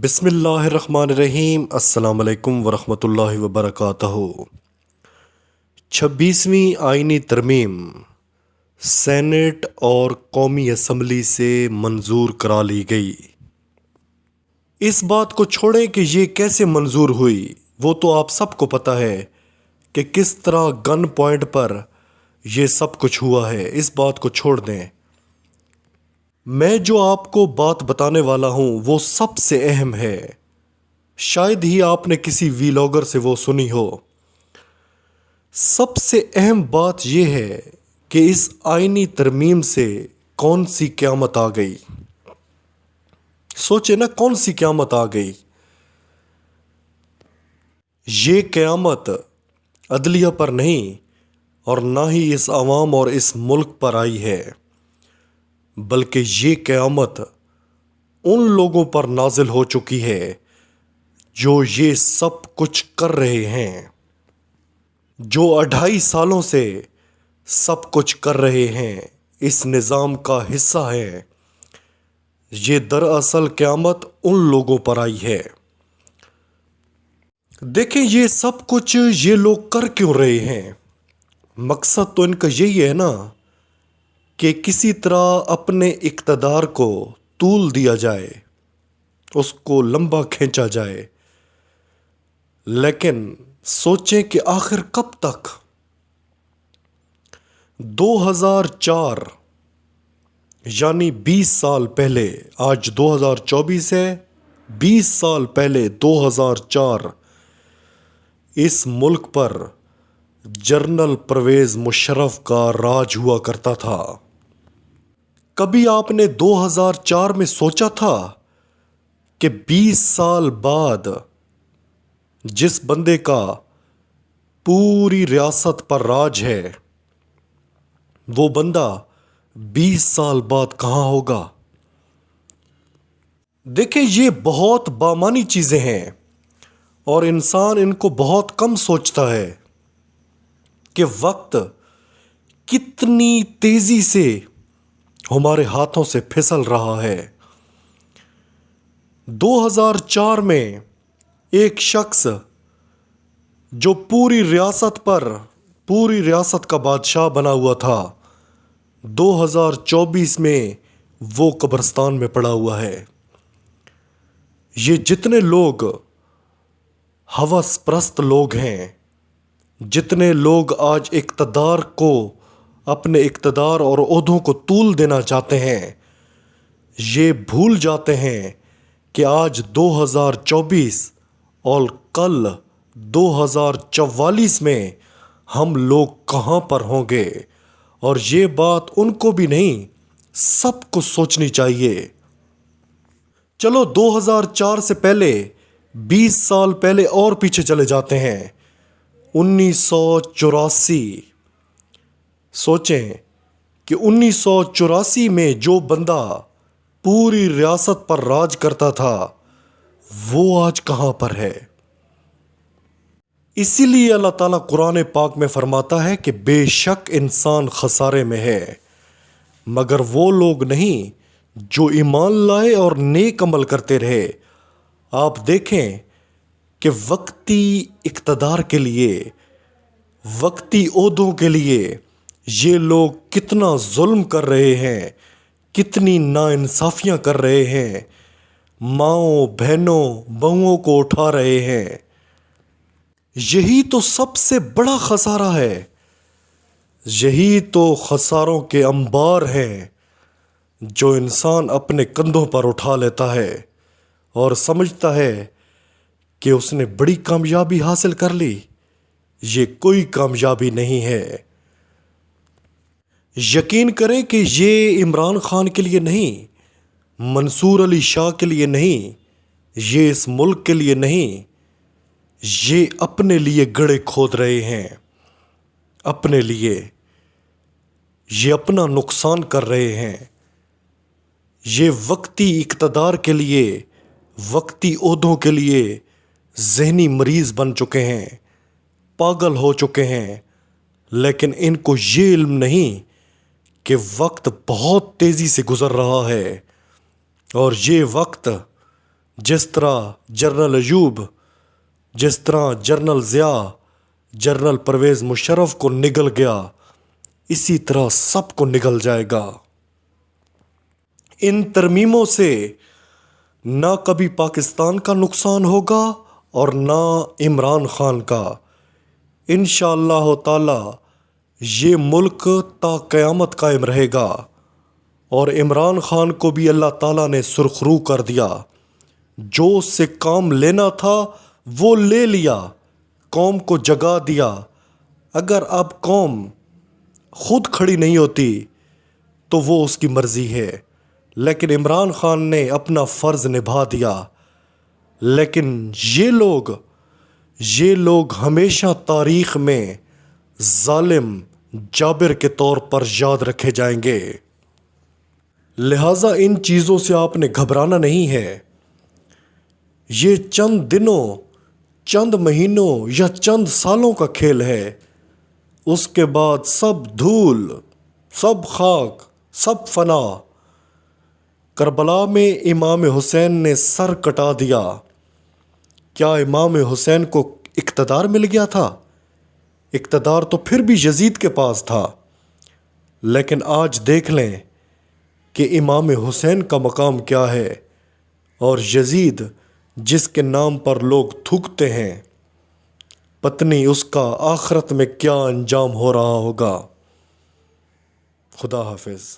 بسم اللہ الرحمن الرحیم۔ السلام علیکم ورحمۃ اللہ وبرکاتہ۔ 26ویں آئینی ترمیم سینیٹ اور قومی اسمبلی سے منظور کرا لی گئی۔ اس بات کو چھوڑیں کہ یہ کیسے منظور ہوئی، وہ تو آپ سب کو پتہ ہے کہ کس طرح گن پوائنٹ پر یہ سب کچھ ہوا ہے۔ اس بات کو چھوڑ دیں، میں جو آپ کو بات بتانے والا ہوں وہ سب سے اہم ہے۔ شاید ہی آپ نے کسی ویلاگر سے وہ سنی ہو۔ سب سے اہم بات یہ ہے کہ اس آئینی ترمیم سے کون سی قیامت آ گئی۔ سوچے نا، کون سی قیامت آ گئی؟ یہ قیامت عدلیہ پر نہیں اور نہ ہی اس عوام اور اس ملک پر آئی ہے، بلکہ یہ قیامت ان لوگوں پر نازل ہو چکی ہے جو یہ سب کچھ کر رہے ہیں، جو 2.5 سالوں سے سب کچھ کر رہے ہیں، اس نظام کا حصہ ہیں۔ یہ دراصل قیامت ان لوگوں پر آئی ہے۔ دیکھیں، یہ سب کچھ یہ لوگ کر کیوں رہے ہیں؟ مقصد تو ان کا یہی ہے نا کہ کسی طرح اپنے اقتدار کو طول دیا جائے، اس کو لمبا کھینچا جائے۔ لیکن سوچیں کہ آخر کب تک؟ 2004 یعنی 20 سال پہلے، آج 2024 ہے، 20 سال پہلے 2004 اس ملک پر جنرل پرویز مشرف کا راج ہوا کرتا تھا۔ کبھی آپ نے 2004 میں سوچا تھا کہ 20 سال بعد جس بندے کا پوری ریاست پر راج ہے، وہ بندہ 20 سال بعد کہاں ہوگا؟ دیکھیں، یہ بہت بامانی چیزیں ہیں اور انسان ان کو بہت کم سوچتا ہے کہ وقت کتنی تیزی سے ہمارے ہاتھوں سے پھسل رہا ہے۔ 2004 میں ایک شخص جو پوری ریاست کا بادشاہ بنا ہوا تھا، 2024 میں وہ قبرستان میں پڑا ہوا ہے۔ یہ جتنے لوگ ہوس پرست لوگ ہیں، جتنے لوگ آج اقتدار کو، اپنے اقتدار اور عہدوں کو طول دینا چاہتے ہیں، یہ بھول جاتے ہیں کہ آج 2024 اور کل 2044 میں ہم لوگ کہاں پر ہوں گے، اور یہ بات ان کو بھی نہیں، سب کو سوچنی چاہیے۔ چلو 2004 سے پہلے 20 سال پہلے اور پیچھے چلے جاتے ہیں، 1984۔ سوچیں کہ 1984 میں جو بندہ پوری ریاست پر راج کرتا تھا، وہ آج کہاں پر ہے؟ اسی لیے اللہ تعالیٰ قرآن پاک میں فرماتا ہے کہ بے شک انسان خسارے میں ہے، مگر وہ لوگ نہیں جو ایمان لائے اور نیک عمل کرتے رہے۔ آپ دیکھیں کہ وقتی اقتدار کے لیے، وقتی عہدوں کے لیے یہ لوگ کتنا ظلم کر رہے ہیں، کتنی ناانصافیاں کر رہے ہیں، ماؤں بہنوں بہوؤں کو اٹھا رہے ہیں۔ یہی تو سب سے بڑا خسارہ ہے، یہی تو خساروں کے انبار ہیں جو انسان اپنے کندھوں پر اٹھا لیتا ہے اور سمجھتا ہے کہ اس نے بڑی کامیابی حاصل کر لی۔ یہ کوئی کامیابی نہیں ہے۔ یقین کریں کہ یہ عمران خان کے لیے نہیں، منصور علی شاہ کے لیے نہیں، یہ اس ملک کے لیے نہیں، یہ اپنے لیے گڑھے کھود رہے ہیں، اپنے لیے یہ اپنا نقصان کر رہے ہیں۔ یہ وقتی اقتدار کے لیے، وقتی عہدوں کے لیے ذہنی مریض بن چکے ہیں، پاگل ہو چکے ہیں، لیکن ان کو یہ علم نہیں کہ وقت بہت تیزی سے گزر رہا ہے، اور یہ وقت جس طرح جنرل ایوب، جس طرح جنرل ضیاء، جنرل پرویز مشرف کو نگل گیا، اسی طرح سب کو نگل جائے گا۔ ان ترمیموں سے نہ کبھی پاکستان کا نقصان ہوگا اور نہ عمران خان کا۔ انشاءاللہ تعالی یہ ملک تا قیامت قائم رہے گا، اور عمران خان کو بھی اللہ تعالیٰ نے سرخرو کر دیا۔ جو اس سے کام لینا تھا وہ لے لیا، قوم کو جگا دیا۔ اگر اب قوم خود کھڑی نہیں ہوتی تو وہ اس کی مرضی ہے، لیکن عمران خان نے اپنا فرض نبھا دیا۔ لیکن یہ لوگ ہمیشہ تاریخ میں ظالم جابر کے طور پر یاد رکھے جائیں گے۔ لہٰذا ان چیزوں سے آپ نے گھبرانا نہیں ہے۔ یہ چند دنوں، چند مہینوں یا چند سالوں کا کھیل ہے۔ اس کے بعد سب دھول، سب خاک، سب فنا۔ کربلا میں امام حسین نے سر کٹا دیا۔ کیا امام حسین کو اقتدار مل گیا تھا؟ اقتدار تو پھر بھی یزید کے پاس تھا، لیکن آج دیکھ لیں کہ امام حسین کا مقام کیا ہے، اور یزید جس کے نام پر لوگ تھوکتے ہیں، پتنی اس کا آخرت میں کیا انجام ہو رہا ہوگا۔ خدا حافظ۔